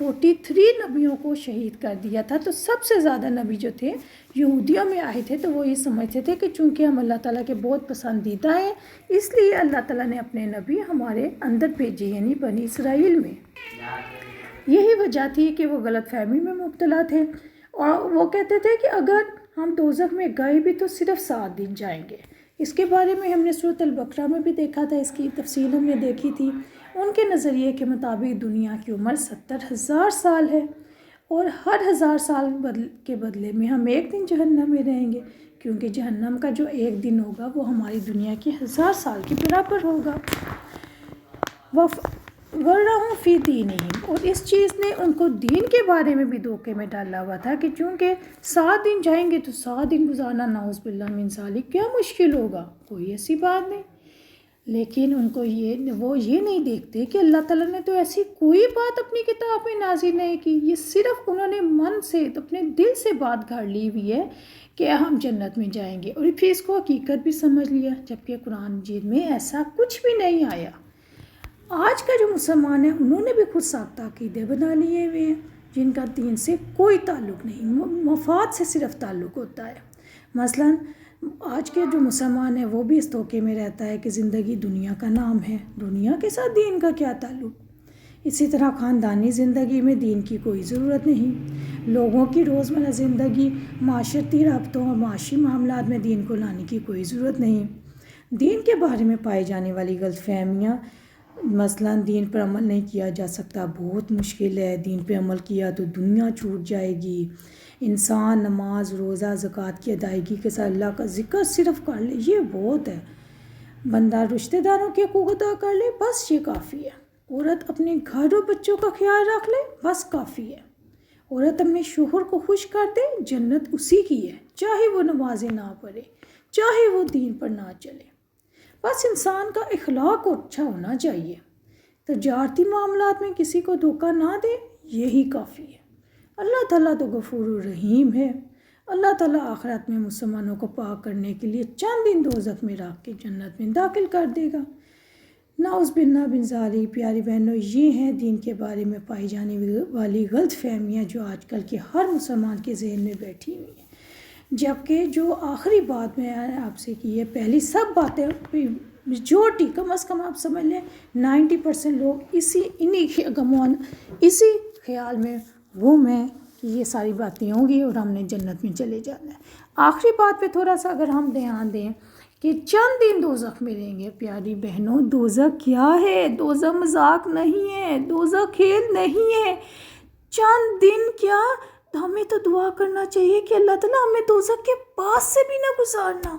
43 نبیوں کو شہید کر دیا تھا۔ تو سب سے زیادہ نبی جو تھے یہودیوں میں آئے تھے، تو وہ یہ سمجھتے تھے کہ چونکہ ہم اللہ تعالیٰ کے بہت پسندیدہ ہیں، اس لیے اللہ تعالیٰ نے اپنے نبی ہمارے اندر بھیجے، یعنی بنی اسرائیل میں۔ یہی وجہ تھی کہ وہ غلط فہمی میں مبتلا تھے، اور وہ کہتے تھے کہ اگر ہم دوزخ میں گئے بھی تو صرف 7 دن جائیں گے۔ اس کے بارے میں ہم نے سورۃ البقرہ میں بھی دیکھا تھا، اس کی تفصیل ہم نے دیکھی تھی۔ ان کے نظریے کے مطابق دنیا کی عمر 70,000 سال ہے، اور ہر 1000 سال کے بدلے میں ہم 1 دن جہنم میں رہیں گے، کیونکہ جہنم کا جو 1 دن ہوگا وہ ہماری دنیا کی 1000 سال کے برابر ہوگا۔ غرہم فی دینہم، اور اس چیز نے ان کو دین کے بارے میں بھی دھوکے میں ڈالا ہوا تھا کہ چونکہ 7 دن جائیں گے تو 7 دن گزارنا نعوذ باللہ من ذالک کیا مشکل ہوگا، کوئی ایسی بات نہیں۔ لیکن ان کو وہ یہ نہیں دیکھتے کہ اللہ تعالیٰ نے تو ایسی کوئی بات اپنی کتاب میں نازل نہیں کی، یہ صرف انہوں نے من سے اپنے دل سے بات گھڑ لی ہوئی ہے کہ ہم جنت میں جائیں گے، اور پھر اس کو حقیقت بھی سمجھ لیا، جبکہ قرآن مجید میں ایسا کچھ بھی نہیں آیا۔ آج کا جو مسلمان ہے انہوں نے بھی خود ساختہ عقیدے بنا لیے ہوئے ہیں، جن کا دین سے کوئی تعلق نہیں، مفاد سے صرف تعلق ہوتا ہے۔ مثلاً آج کے جو مسلمان ہے وہ بھی اس دھوکے میں رہتا ہے کہ زندگی دنیا کا نام ہے، دنیا کے ساتھ دین کا کیا تعلق۔ اسی طرح خاندانی زندگی میں دین کی کوئی ضرورت نہیں، لوگوں کی روزمرہ زندگی، معاشرتی رابطوں اور معاشی معاملات میں دین کو لانے کی کوئی ضرورت نہیں۔ دین کے بارے میں پائی جانے والی غلط فہمیاں، مثلاً دین پر عمل نہیں کیا جا سکتا، بہت مشکل ہے، دین پہ عمل کیا تو دنیا چھوٹ جائے گی، انسان نماز روزہ زکوٰۃ کی ادائیگی کے ساتھ اللہ کا ذکر صرف کر لے یہ بہت ہے، بندہ رشتہ داروں کے حقوق ادا کر لے بس یہ کافی ہے، عورت اپنے گھر اور بچوں کا خیال رکھ لے بس کافی ہے، عورت اپنے شوہر کو خوش کر دے جنت اسی کی ہے، چاہے وہ نمازیں نہ پڑھے، چاہے وہ دین پر نہ چلے، بس انسان کا اخلاق اچھا ہونا چاہیے، تجارتی معاملات میں کسی کو دھوکہ نہ دے، یہی کافی ہے۔ اللہ تعالیٰ تو غفور الرحیم ہے، اللہ تعالیٰ آخرت میں مسلمانوں کو پاک کرنے کے لیے چند دن دوزخ میں رکھ کے جنت میں داخل کر دے گا۔ نعوذ باللہ من ذالک۔ پیاری بہنوں، یہ ہیں دین کے بارے میں پائی جانے والی غلط فہمیاں جو آج کل کے ہر مسلمان کے ذہن میں بیٹھی ہوئی ہیں، جبکہ جو آخری بات میں آپ سے کی ہے، پہلی سب باتیں میجورٹی کم از کم آپ سمجھ لیں 90% لوگ اسی خیال میں گم ہیں کہ یہ ساری باتیں ہوں گی اور ہم نے جنت میں چلے جانا ہے۔ آخری بات پہ تھوڑا سا اگر ہم دھیان دیں کہ چند دن دوزخ میں رہیں گے، پیاری بہنوں دوزخ کیا ہے؟ دوزخ مذاق نہیں ہے، دوزخ کھیل نہیں ہے، چند دن کیا، ہمیں تو دعا کرنا چاہیے کہ اللہ تعالیٰ ہمیں دوزخ کے پاس سے بھی نہ گزارنا،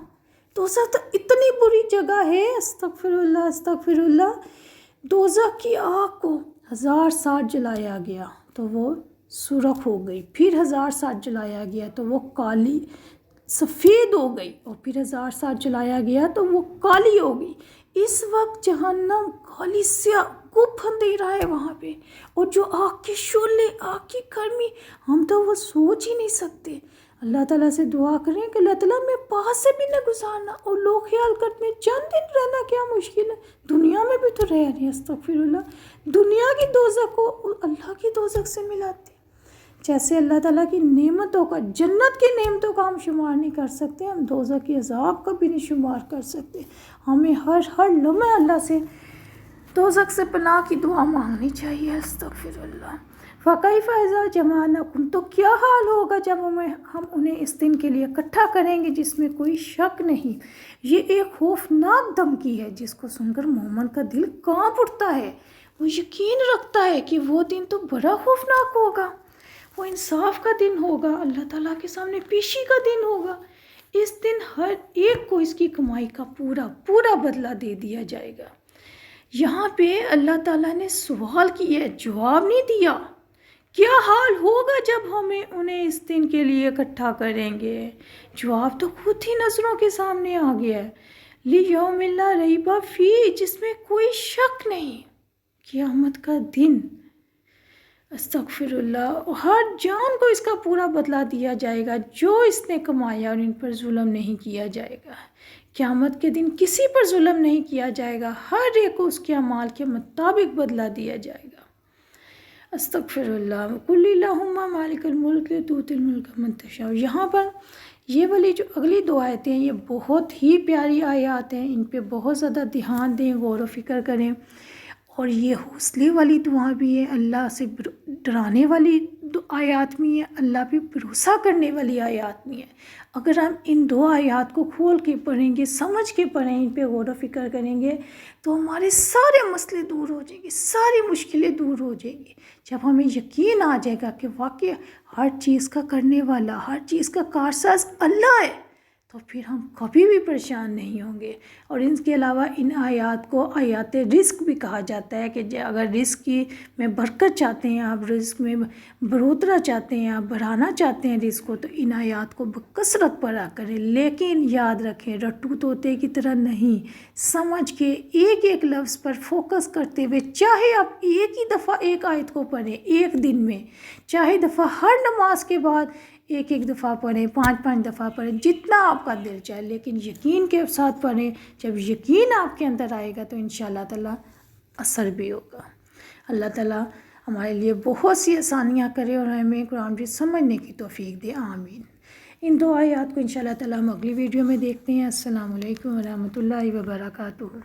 دوزخ تو اتنی بری جگہ ہے، استغفر اللہ استغفر اللہ۔ دوزخ کی آگ کو 1000 سال جلایا گیا تو وہ سرخ ہو گئی، پھر 1000 سال جلایا گیا تو وہ کالی سفید ہو گئی، اور پھر 1000 سال جلایا گیا تو وہ کالی ہو گئی۔ اس وقت جہنم کالی سیاہ گپ اندھیرا ہے وہاں پہ، اور جو آگ کے شعلے، آگ کی گرمی، ہم تو وہ سوچ ہی نہیں سکتے۔ اللہ تعالیٰ سے دعا کریں کہ اللہ تعالیٰ میں پاس سے بھی نہ گزارنا، اور لوگ خیال کرتے ہیں چند دن رہنا کیا مشکل ہے، دنیا میں بھی تو رہ رہے ہیں، استغفر اللہ، دنیا کی دوزخ کو اللہ کی دوزخ سے ملاتے ہیں۔ جیسے اللہ تعالیٰ کی نعمتوں کا، جنت کی نعمتوں کا ہم شمار نہیں کر سکتے، ہم دوزخ کی عذاب کا بھی نہیں شمار کر سکتے۔ ہمیں ہر لمحہ اللہ سے دوزخ سے پناہ کی دعا مانگنی چاہیے، استغفر اللہ۔ فَكَيْفَ إِذَا جَمَعْنَاكُمْ، تو کیا حال ہوگا جب ہم انہیں اس دن کے لیے اکٹھا کریں گے جس میں کوئی شک نہیں۔ یہ ایک خوفناک دھمکی ہے جس کو سن کر مومن کا دل کانپ اٹھتا ہے، وہ یقین رکھتا ہے کہ وہ دن تو بڑا خوفناک ہوگا، وہ انصاف کا دن ہوگا، اللہ تعالیٰ کے سامنے پیشی کا دن ہوگا۔ اس دن ہر ایک کو اس کی کمائی کا پورا بدلہ دے دیا جائے گا۔ یہاں پہ اللہ تعالیٰ نے سوال کیا، جواب نہیں دیا۔ کیا حال ہوگا جب ہمیں انہیں اس دن کے لیے اکٹھا کریں گے؟ جواب تو خود ہی نظروں کے سامنے آ گیا ہے، لیوم لا ریب فیہ، جس میں کوئی شک نہیں، قیامت کا دن، استغفر اللہ، ہر جان کو اس کا پورا بدلہ دیا جائے گا جو اس نے کمایا، اور ان پر ظلم نہیں کیا جائے گا۔ قیامت کے دن کسی پر ظلم نہیں کیا جائے گا، ہر ایک کو اس کے اعمال کے مطابق بدلہ دیا جائے گا۔ استغفر اللہ قل اللہم مالک الملک تؤتی الملک من تشاء. یہاں پر یہ والی جو اگلی دو آیتیں ہیں یہ بہت ہی پیاری آیات ہیں، ان پہ بہت زیادہ دھیان دیں، غور و فکر کریں. اور یہ حوصلے والی دعا بھی ہے، اللہ سے ڈرانے والی آیات بھی ہیں، اللہ پہ بھروسہ کرنے والی آیات بھی ہیں. اگر ہم ان دو آیات کو کھول کے پڑھیں گے، سمجھ کے پڑھیں، ان پہ غور و فکر کریں گے تو ہمارے سارے مسئلے دور ہو جائیں گے، ساری مشکلیں دور ہو جائیں گی. جب ہمیں یقین آ جائے گا کہ واقعی ہر چیز کا کرنے والا، ہر چیز کا کارساز اللہ ہے، تو پھر ہم کبھی بھی پریشان نہیں ہوں گے. اور ان کے علاوہ ان آیات کو آیات رزق بھی کہا جاتا ہے کہ اگر رزق کی میں برکت چاہتے ہیں، آپ رزق میں بڑھوترا چاہتے ہیں، آپ بڑھانا چاہتے ہیں رزق کو، تو ان آیات کو بکثرت پڑھا کریں. لیکن یاد رکھیں رٹو طوطے کی طرح نہیں، سمجھ کے ایک ایک لفظ پر فوکس کرتے ہوئے، چاہے آپ ایک ہی دفعہ ایک آیت کو پڑھیں ایک دن میں، چاہے دفعہ ہر نماز کے بعد ایک ایک دفعہ پڑھیں، 5 دفعہ پڑھیں، جتنا آپ کا دل چاہے، لیکن یقین کے ساتھ پڑھیں. جب یقین آپ کے اندر آئے گا تو انشاءاللہ تعالیٰ اثر بھی ہوگا. اللہ تعالیٰ ہمارے لیے بہت سی آسانیاں کرے اور ہمیں قرآن بھی سمجھنے کی توفیق دے، آمین. ان دو آیات کو انشاءاللہ تعالیٰ ہم اگلی ویڈیو میں دیکھتے ہیں. السلام علیکم ورحمۃ اللہ وبرکاتہ.